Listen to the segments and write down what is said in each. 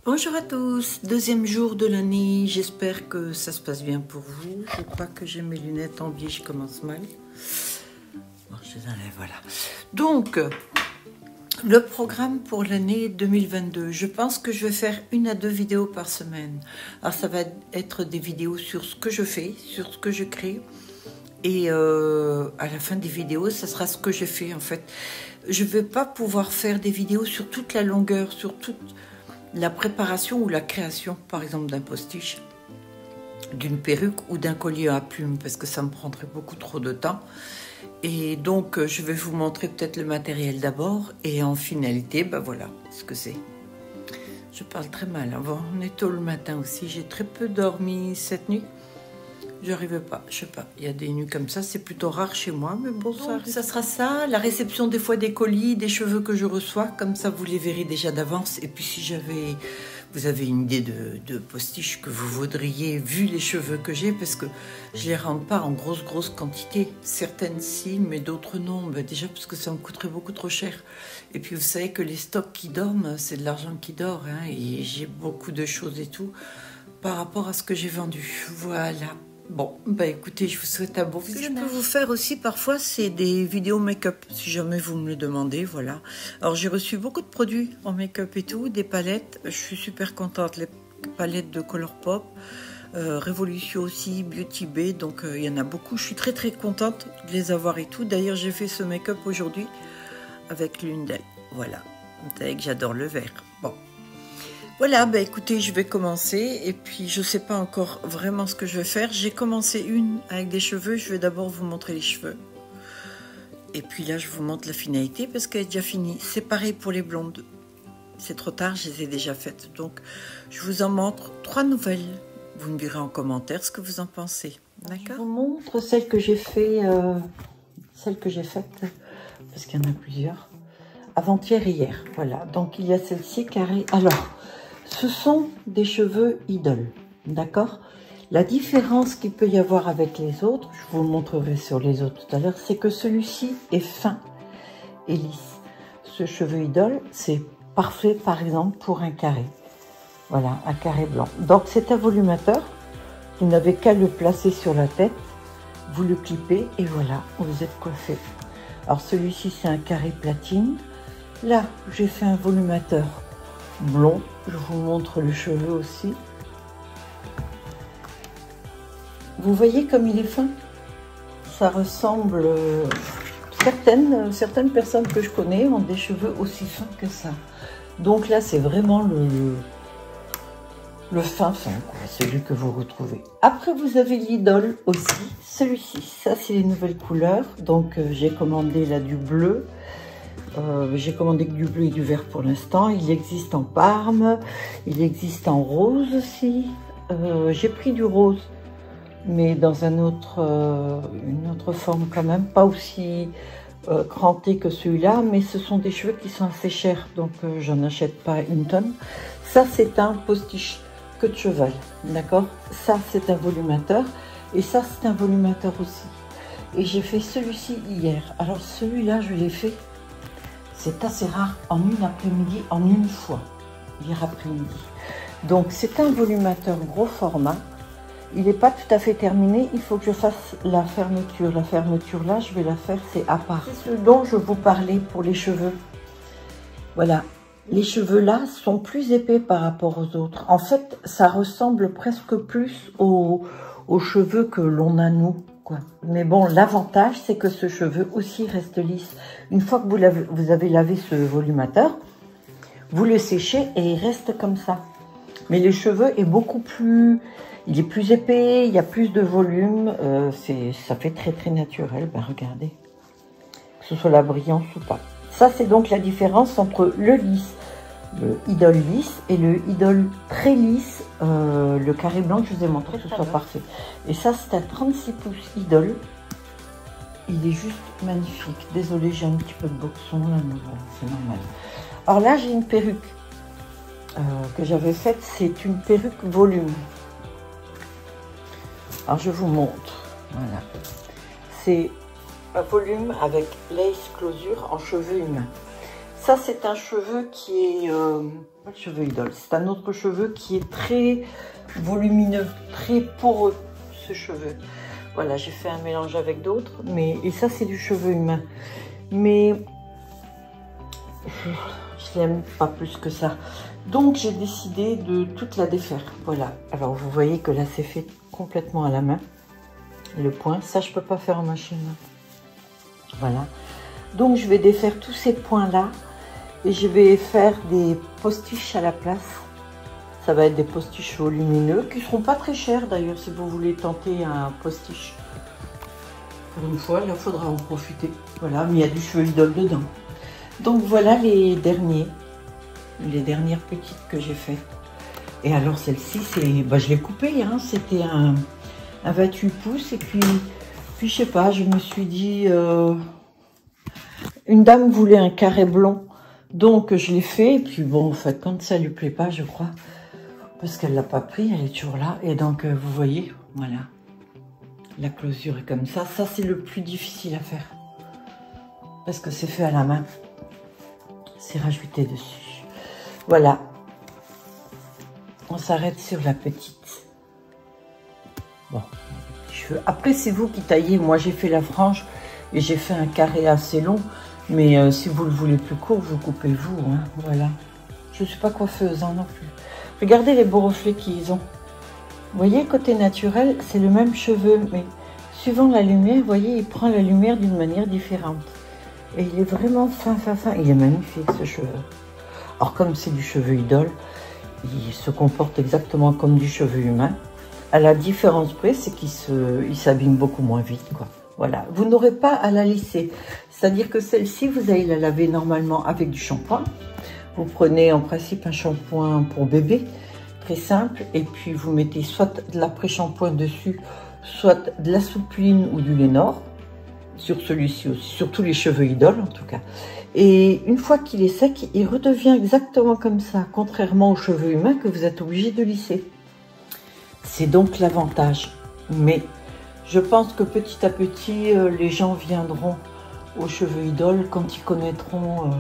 Bonjour à tous, deuxième jour de l'année, j'espère que ça se passe bien pour vous. Je crois que j'ai mes lunettes en biais, je commence mal. Bon, je les enlève, voilà. Donc, le programme pour l'année 2022, je pense que je vais faire 1 à 2 vidéos par semaine. Alors ça va être des vidéos sur ce que je fais, sur ce que je crée. Et à la fin des vidéos, ça sera ce que j'ai fait en fait. Je ne vais pas pouvoir faire des vidéos sur toute la longueur, sur toute la préparation ou la création, par exemple, d'un postiche, d'une perruque ou d'un collier à plumes, parce que ça me prendrait beaucoup trop de temps. Et donc, je vais vous montrer peut-être le matériel d'abord, et en finalité, ben voilà ce que c'est. Je parle très mal. Bon, on est tôt le matin aussi. J'ai très peu dormi cette nuit. J'arrivais pas, je sais pas, il y a des nuits comme ça, c'est plutôt rare chez moi, mais bon, ça sera ça, la réception des fois des colis, des cheveux que je reçois, comme ça vous les verrez déjà d'avance. Et puis si vous avez une idée de postiche que vous voudriez, vu les cheveux que j'ai, parce que je les rentre pas en grosse quantité, certaines si, mais d'autres non, ben déjà parce que ça me coûterait beaucoup trop cher. Et puis vous savez que les stocks qui dorment, c'est de l'argent qui dort, hein, et j'ai beaucoup de choses et tout, par rapport à ce que j'ai vendu, voilà. Bon, bah écoutez, je vous souhaite un bon visionnage. Ce que je peux vous faire aussi parfois, c'est des vidéos make-up, si jamais vous me le demandez, voilà. Alors j'ai reçu beaucoup de produits en make-up et tout, des palettes, je suis super contente, les palettes de Colourpop, Révolution aussi, Beauty Bay, donc il y en a beaucoup, je suis très contente de les avoir et tout. D'ailleurs j'ai fait ce make-up aujourd'hui avec l'une d'elles, voilà. Vous savez que j'adore le vert, bon. Voilà, bah écoutez, je vais commencer et puis je ne sais pas encore vraiment ce que je vais faire. J'ai commencé une avec des cheveux, je vais d'abord vous montrer les cheveux. Et puis là, je vous montre la finalité parce qu'elle est déjà finie. C'est pareil pour les blondes. C'est trop tard, je les ai déjà faites. Donc, je vous en montre 3 nouvelles. Vous me direz en commentaire ce que vous en pensez. D'accord ? Je vous montre celle que j'ai faite, parce qu'il y en a plusieurs. Avant-hier et hier, voilà. Donc, il y a celle-ci carrée. Alors, ce sont des cheveux idoles, d'accord? La différence qu'il peut y avoir avec les autres, je vous montrerai sur les autres tout à l'heure, c'est que celui-ci est fin et lisse. Ce cheveu idole, c'est parfait par exemple pour un carré. Voilà, un carré blanc. Donc c'est un volumateur, vous n'avez qu'à le placer sur la tête, vous le clippez et voilà, vous êtes coiffé. Alors celui-ci c'est un carré platine. Là, j'ai fait un volumateur blond. Je vous montre le cheveu aussi. Vous voyez comme il est fin? Ça ressemble... Certaines personnes que je connais ont des cheveux aussi fins que ça. Donc là, c'est vraiment le fin, celui que vous retrouvez. Après, vous avez l'idole aussi, celui-ci. Ça, c'est les nouvelles couleurs. Donc, j'ai commandé là du bleu. J'ai commandé que du bleu et du vert pour l'instant. Il existe en parme, il existe en rose aussi. J'ai pris du rose, mais dans une autre forme quand même, pas aussi cranté que celui-là, mais ce sont des cheveux qui sont assez chers, donc j'en achète pas une tonne. Ça, c'est un postiche queue de cheval, d'accord? Ça, c'est un volumateur, et ça, c'est un volumateur aussi. Et j'ai fait celui-ci hier. Alors celui-là, je l'ai fait. C'est assez rare en une après-midi, en une fois, hier après-midi. Donc c'est un volumateur gros format. Il n'est pas tout à fait terminé. Il faut que je fasse la fermeture. La fermeture là, je vais la faire, c'est à part. C'est ce dont je vous parlais pour les cheveux. Voilà. Les cheveux là sont plus épais par rapport aux autres. En fait, ça ressemble presque plus aux cheveux que l'on a nous. Quoi. Mais bon, l'avantage, c'est que ce cheveu aussi reste lisse. Une fois que vous avez lavé ce volumateur, vous le séchez et il reste comme ça. Mais le cheveu est beaucoup plus... Il est plus épais, il y a plus de volume. Ça fait très naturel. Ben, regardez. Que ce soit la brillance ou pas. Ça, c'est donc la différence entre le lisse, le idole lisse et le idole très lisse, le carré blanc que je vous ai montré, que ce soit parfait. Et ça, c'est un 36 pouces idole. Il est juste magnifique. Désolée, j'ai un petit peu de boxon là, mais bon, c'est normal. Alors là, j'ai une perruque que j'avais faite. C'est une perruque volume. Alors, je vous montre. Voilà. C'est un volume avec lace closure en cheveux humains. Ça, c'est un cheveu qui est... pas le cheveu idole, c'est un autre cheveu qui est très volumineux, très poreux, ce cheveu. Voilà, j'ai fait un mélange avec d'autres, mais... Et ça, c'est du cheveu humain. Mais... je l'aime pas plus que ça. Donc, j'ai décidé de toute la défaire. Voilà. Alors, vous voyez que là, c'est fait complètement à la main. Et le point, ça, je peux pas faire en machine. Voilà. Donc, je vais défaire tous ces points-là. Et je vais faire des postiches à la place. Ça va être des postiches volumineux qui ne seront pas très chers d'ailleurs si vous voulez tenter un postiche. Pour une fois, là, il faudra en profiter. Voilà, mais il y a du cheveu idole dedans. Donc voilà les dernières petites que j'ai faites. Et alors celle-ci, c'est, bah, je l'ai coupée, hein, c'était un 28 pouces. Et puis je sais pas, je me suis dit, une dame voulait un carré blond. Donc je l'ai fait, et puis bon, en fait, quand ça lui plaît pas, je crois, parce qu'elle l'a pas pris, elle est toujours là. Et donc, vous voyez, voilà, la closure est comme ça. Ça, c'est le plus difficile à faire, parce que c'est fait à la main. C'est rajouté dessus. Voilà. On s'arrête sur la petite. Bon, cheveux. Après, c'est vous qui taillez. Moi, j'ai fait la frange et j'ai fait un carré assez long. Mais si vous le voulez plus court, vous coupez vous, hein, voilà. Je ne suis pas coiffeuse hein, non plus. Regardez les beaux reflets qu'ils ont. Vous voyez, côté naturel, c'est le même cheveu, mais suivant la lumière, vous voyez, il prend la lumière d'une manière différente. Et il est vraiment fin. Il est magnifique, ce cheveu. Alors, comme c'est du cheveu idole, il se comporte exactement comme du cheveu humain. À la différence près, c'est qu'il s'abîme beaucoup moins vite, quoi. Voilà, vous n'aurez pas à la lisser. C'est-à-dire que celle-ci, vous allez la laver normalement avec du shampoing. Vous prenez en principe un shampoing pour bébé, très simple. Et puis vous mettez soit de l'après-shampoing dessus, soit de la soupline ou du Lénor. Sur celui-ci aussi, sur tous les cheveux idoles en tout cas. Et une fois qu'il est sec, il redevient exactement comme ça, contrairement aux cheveux humains que vous êtes obligé de lisser. C'est donc l'avantage. Mais je pense que petit à petit, les gens viendront aux cheveux idoles quand ils connaîtront,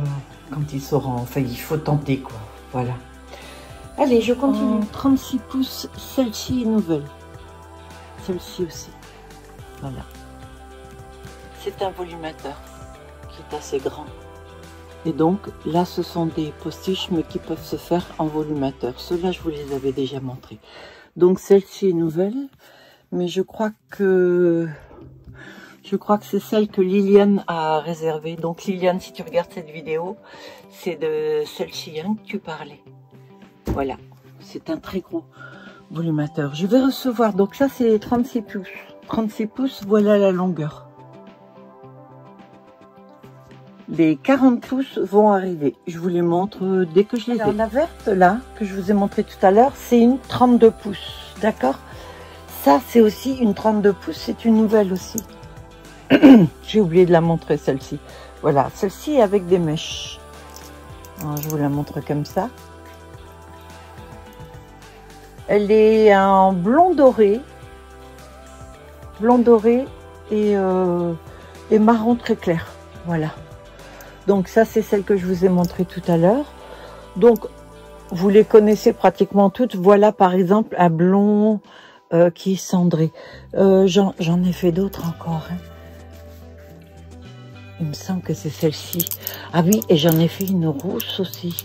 quand ils sauront. Enfin, il faut tenter, quoi. Voilà. Allez, je continue. 36 pouces, celle-ci est nouvelle. Celle-ci aussi. Voilà. C'est un volumateur qui est assez grand. Et donc, là, ce sont des postiches, mais qui peuvent se faire en volumateur. Ceux-là, je vous les avais déjà montrés. Donc, celle-ci est nouvelle. Mais je crois que c'est celle que Liliane a réservée. Donc Liliane, si tu regardes cette vidéo, c'est de celle-ci hein, que tu parlais. Voilà, c'est un très gros volumateur. Je vais recevoir, donc ça c'est 36 pouces. 36 pouces, voilà la longueur. Les 40 pouces vont arriver. Je vous les montre dès que je les ai. Alors, la verte là, que je vous ai montré tout à l'heure, c'est une 32 pouces, d'accord? Ça, c'est aussi une 32 pouces, c'est une nouvelle aussi. J'ai oublié de la montrer, celle-ci. Voilà, celle-ci est avec des mèches. Alors, je vous la montre comme ça. Elle est en blond doré. Blond doré et marron très clair. Voilà. Donc ça, c'est celle que je vous ai montrée tout à l'heure. Donc, vous les connaissez pratiquement toutes. Voilà, par exemple, un blond... qui est cendré. J'en ai fait d'autres encore. Hein. Il me semble que c'est celle-ci. Ah oui, et j'en ai fait une rousse aussi.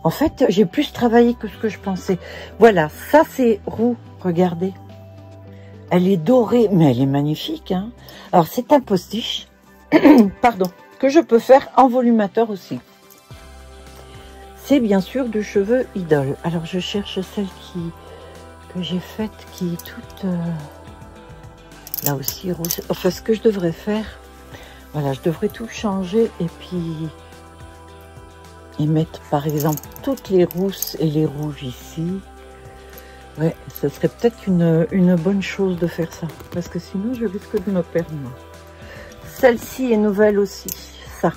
En fait, j'ai plus travaillé que ce que je pensais. Voilà, ça c'est roux. Regardez. Elle est dorée, mais elle est magnifique. Hein. Alors, c'est un postiche. Pardon. Que je peux faire en volumateur aussi. C'est bien sûr du cheveu idole. Alors, je cherche celle que j'ai faite qui est toute là aussi rouge. Enfin, ce que je devrais faire, voilà, je devrais tout changer et puis mettre par exemple toutes les rousses et les rouges ici. Ouais, ce serait peut-être une bonne chose de faire ça parce que sinon je risque de me perdre. Celle-ci est nouvelle aussi, ça.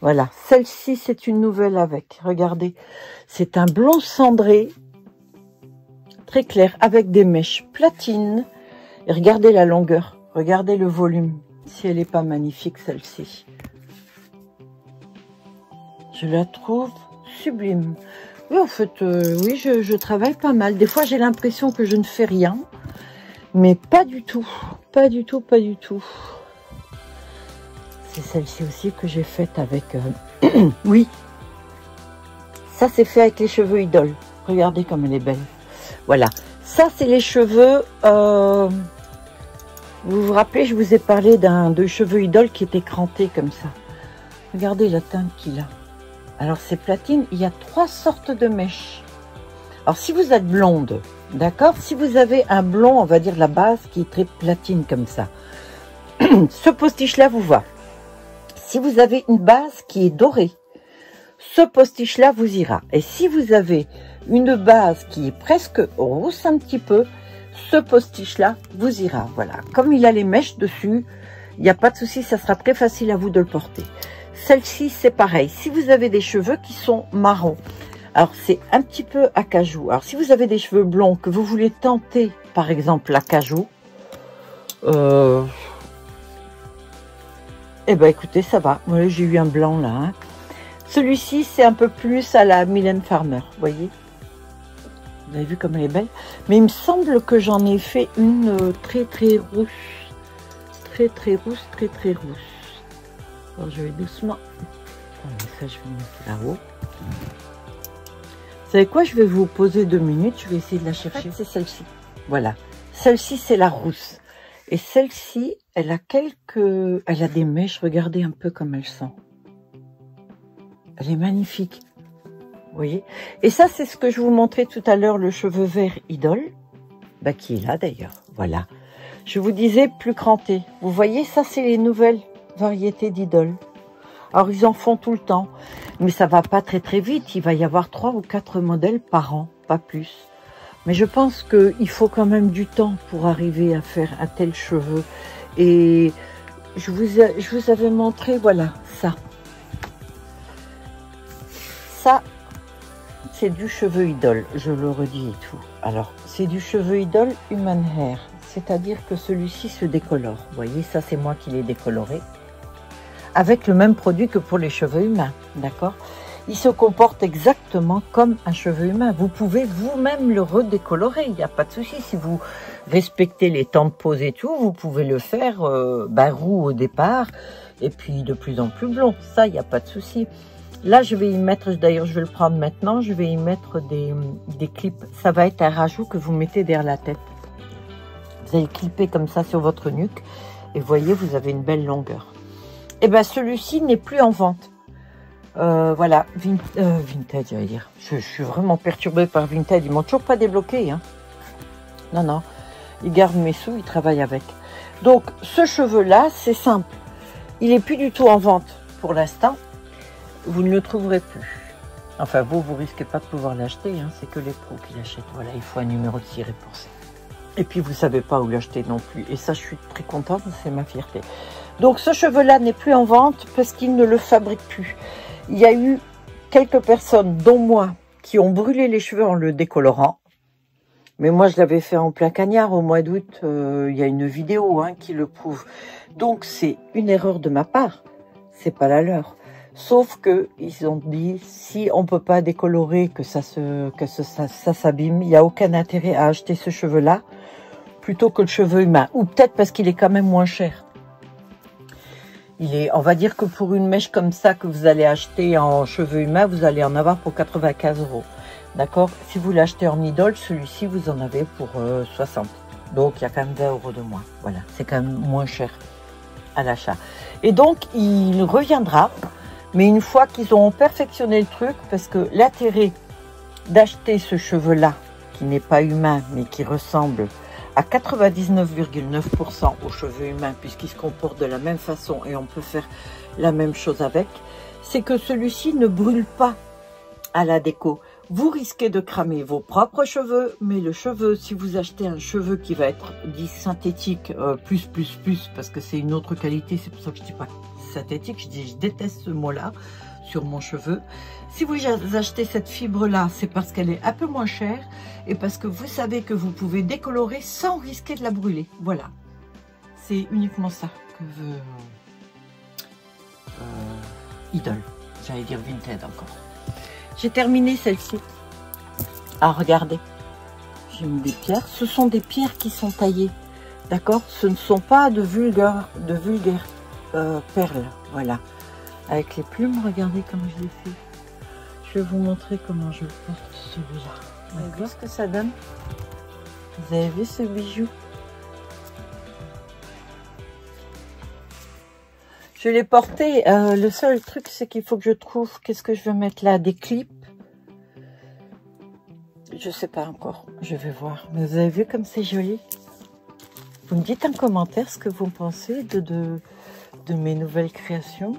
Voilà, celle-ci c'est une nouvelle avec. Regardez, c'est un blond cendré. Très clair, avec des mèches platines. Et regardez la longueur, regardez le volume. Si elle n'est pas magnifique, celle-ci. Je la trouve sublime. Oui, en fait, oui, je travaille pas mal. Des fois, j'ai l'impression que je ne fais rien. Mais pas du tout. Pas du tout, pas du tout. C'est celle-ci aussi que j'ai faite avec... oui. Ça, c'est fait avec les cheveux Idol. Regardez comme elle est belle. Voilà. Ça, c'est les cheveux... Vous vous rappelez, je vous ai parlé de cheveux Idol qui étaient crantés comme ça. Regardez la teinte qu'il a. Alors, c'est platine. Il y a 3 sortes de mèches. Alors, si vous êtes blonde, d'accord, si vous avez un blond, on va dire la base qui est très platine comme ça, ce postiche-là vous va. Si vous avez une base qui est dorée, ce postiche-là vous ira. Et si vous avez une base qui est presque rousse un petit peu, ce postiche-là vous ira. Voilà. Comme il a les mèches dessus, il n'y a pas de souci, ça sera très facile à vous de le porter. Celle-ci, c'est pareil. Si vous avez des cheveux qui sont marrons, alors c'est un petit peu acajou. Alors si vous avez des cheveux blonds, que vous voulez tenter, par exemple, l'acajou, eh ben écoutez, ça va. Voilà, j'ai eu un blanc là. Hein. Celui-ci, c'est un peu plus à la Mylène Farmer, vous voyez. Vous avez vu comme elle est belle. Mais il me semble que j'en ai fait une très très rousse. Très très rousse, très très rousse. Alors je vais doucement. Ça, je vais mettre là-haut. Vous savez quoi? Je vais vous poser 2 minutes. Je vais essayer de la chercher. C'est celle-ci. Voilà. Celle-ci, c'est la rousse. Et celle-ci, elle a elle a des mèches. Regardez un peu comme elle sent. Elle est magnifique. Vous voyez? Et ça, c'est ce que je vous montrais tout à l'heure, le cheveu vert Idol. Bah, qui est là d'ailleurs. Voilà. Je vous disais plus cranté. Vous voyez, ça, c'est les nouvelles variétés d'Idol. Alors, ils en font tout le temps. Mais ça va pas très très vite. Il va y avoir 3 ou 4 modèles par an, pas plus. Mais je pense qu'il faut quand même du temps pour arriver à faire un tel cheveu. Et je vous avais montré, voilà, ça. Ça, c'est du cheveu Idol, je le redis et tout. Alors, c'est du cheveu Idol Human Hair. C'est-à-dire que celui-ci se décolore. Vous voyez, ça, c'est moi qui l'ai décoloré. Avec le même produit que pour les cheveux humains, d'accord? Il se comporte exactement comme un cheveu humain. Vous pouvez vous-même le redécolorer, il n'y a pas de souci. Si vous respectez les temps de pose et tout, vous pouvez le faire roux au départ et puis de plus en plus blond. Ça, il n'y a pas de souci. Là, je vais y mettre, d'ailleurs, je vais le prendre maintenant, je vais y mettre des clips. Ça va être un rajout que vous mettez derrière la tête. Vous allez clipper comme ça sur votre nuque et vous voyez, vous avez une belle longueur. Et bien, celui-ci n'est plus en vente. Voilà, Vinted, j'allais dire. Je suis vraiment perturbée par Vinted. Ils m'ont toujours pas débloqué. Hein. Non, non. Ils gardent mes sous, ils travaillent avec. Donc, ce cheveu-là, c'est simple. Il n'est plus du tout en vente pour l'instant. Vous ne le trouverez plus. Enfin, vous risquez pas de pouvoir l'acheter. Hein. C'est que les pros qui l'achètent. Voilà, il faut un numéro de tiré pour ça. Et puis, vous savez pas où l'acheter non plus. Et ça, je suis très contente. C'est ma fierté. Donc, ce cheveu-là n'est plus en vente parce qu'il ne le fabrique plus. Il y a eu quelques personnes, dont moi, qui ont brûlé les cheveux en le décolorant. Mais moi, je l'avais fait en plein cagnard au mois d'août. Il y a une vidéo qui le prouve. Donc, c'est une erreur de ma part. C'est pas la leur. Sauf que ils ont dit, si on peut pas décolorer, que ça s'abîme, il n'y a aucun intérêt à acheter ce cheveu-là plutôt que le cheveu humain. Ou peut-être parce qu'il est quand même moins cher. On va dire que pour une mèche comme ça que vous allez acheter en cheveux humains, vous allez en avoir pour 95 €. D'accord? Si vous l'achetez en Idol, celui-ci, vous en avez pour 60. Donc, il y a quand même 20 € de moins. Voilà, c'est quand même moins cher à l'achat. Et donc, il reviendra, mais une fois qu'ils auront perfectionné le truc, parce que l'intérêt d'acheter ce cheveu-là, qui n'est pas humain, mais qui ressemble à 99,9% aux cheveux humains, puisqu'il se comporte de la même façon et on peut faire la même chose avec, c'est que celui-ci ne brûle pas à la déco. Vous risquez de cramer vos propres cheveux, mais le cheveu, si vous achetez un cheveu qui va être dit synthétique, plus, parce que c'est une autre qualité, c'est pour ça que je dis pas synthétique, je déteste ce mot-là sur mon cheveu. Si vous achetez cette fibre-là, c'est parce qu'elle est un peu moins chère et parce que vous savez que vous pouvez décolorer sans risquer de la brûler. Voilà. C'est uniquement ça que veut Idol. J'allais dire Vinted encore. J'ai terminé celle-ci. Ah, regardez. J'ai mis des pierres. Ce sont des pierres qui sont taillées. D'accord? Ce ne sont pas de vulgaires perles. Voilà. Avec les plumes, regardez comme je l'ai fait. Je vais vous montrer comment je porte celui-là. Vous avez vu ce que ça donne? Vous avez vu ce bijou? Je l'ai porté. Le seul truc, c'est qu'il faut que je trouve... Qu'est-ce que je vais mettre là? Des clips? Je sais pas encore. Je vais voir. Mais vous avez vu comme c'est joli? Vous me dites en commentaire ce que vous pensez de mes nouvelles créations.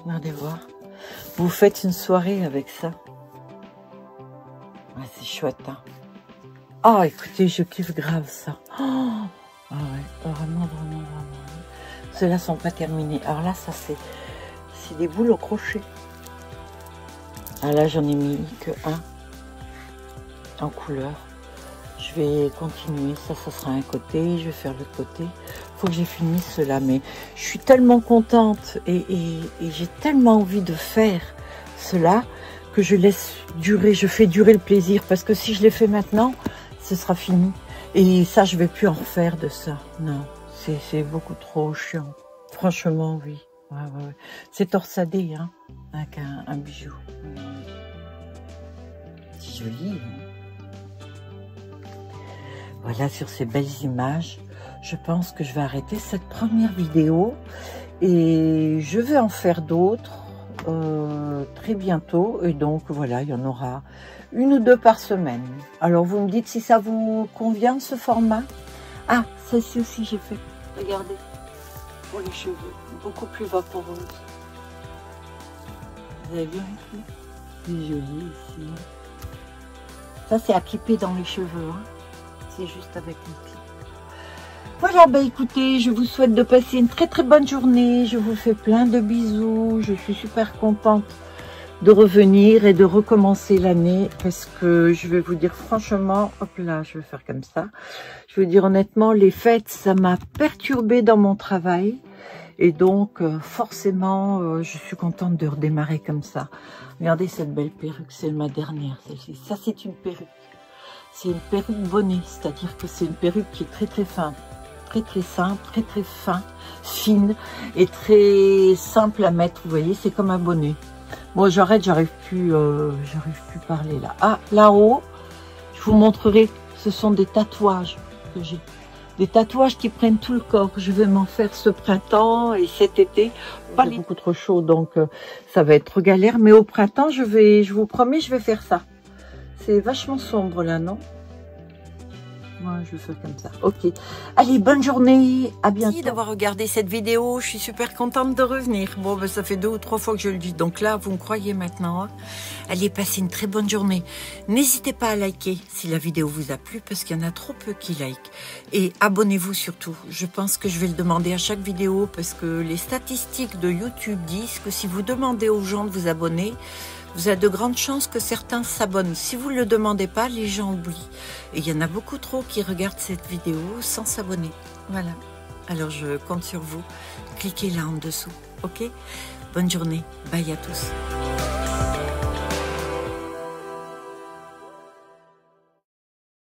Regardez voir. Vous faites une soirée avec ça. Ouais, c'est chouette, hein. Oh, écoutez, je kiffe grave ça. Oh, ah ouais, vraiment. Ceux-là sont pas terminés. Alors là, ça c'est des boules au crochet. Ah là, j'en ai mis que un en couleur. Je vais continuer. Ça sera un côté. Je vais faire l'autre côté. Faut que j'ai fini cela, mais je suis tellement contente et j'ai tellement envie de faire cela que je laisse durer. Je fais durer le plaisir parce que si je l'ai fait maintenant, ce sera fini. Et ça, je vais plus en refaire de ça. Non, c'est beaucoup trop chiant. Franchement, oui. Ouais. C'est torsadé, hein, avec un bijou. C'est joli, hein. Voilà, sur ces belles images, je pense que je vais arrêter cette première vidéo et je vais en faire d'autres très bientôt. Et donc, voilà, il y en aura 1 ou 2 par semaine. Alors, vous me dites si ça vous convient, ce format. Ah, celle-ci aussi, j'ai fait. Regardez, pour les cheveux, beaucoup plus vaporeuse. Vous avez bien vu? C'est joli ici. Ça, c'est à clipper dans les cheveux, hein. C'est juste avec une clip. Voilà, bah écoutez, je vous souhaite de passer une très bonne journée. Je vous fais plein de bisous. Je suis super contente de revenir et de recommencer l'année parce que je vais vous dire franchement, hop là, je vais faire comme ça. Je veux dire honnêtement, les fêtes, ça m'a perturbée dans mon travail. Et donc, forcément, je suis contente de redémarrer comme ça. Regardez cette belle perruque, c'est ma dernière, celle-ci. Ça, c'est une perruque. C'est une perruque bonnet, c'est-à-dire que c'est une perruque qui est très fine, très simple, très fin, fine et très simple à mettre. Vous voyez, c'est comme un bonnet. Bon, j'arrête, j'arrive plus à parler là. Ah, là-haut, je vous montrerai. Ce sont des tatouages que j'ai. Des tatouages qui prennent tout le corps. Je vais m'en faire ce printemps et cet été. Pas beaucoup trop chaud, donc ça va être galère. Mais au printemps, je vous promets, je vais faire ça. C'est vachement sombre là, non? Moi, je fais comme ça. Ok. Allez, bonne journée. À bientôt. Merci d'avoir regardé cette vidéo. Je suis super contente de revenir. Bon, ben, ça fait 2 ou 3 fois que je le dis. Donc là, vous me croyez maintenant. Hein. Allez, passez une très bonne journée. N'hésitez pas à liker si la vidéo vous a plu parce qu'il y en a trop peu qui like. Et abonnez-vous surtout. Je pense que je vais le demander à chaque vidéo parce que les statistiques de YouTube disent que si vous demandez aux gens de vous abonner, vous avez de grandes chances que certains s'abonnent. Si vous ne le demandez pas, les gens oublient. Et il y en a beaucoup trop qui regardent cette vidéo sans s'abonner. Voilà. Alors je compte sur vous. Cliquez là en dessous. Ok? Bonne journée. Bye à tous.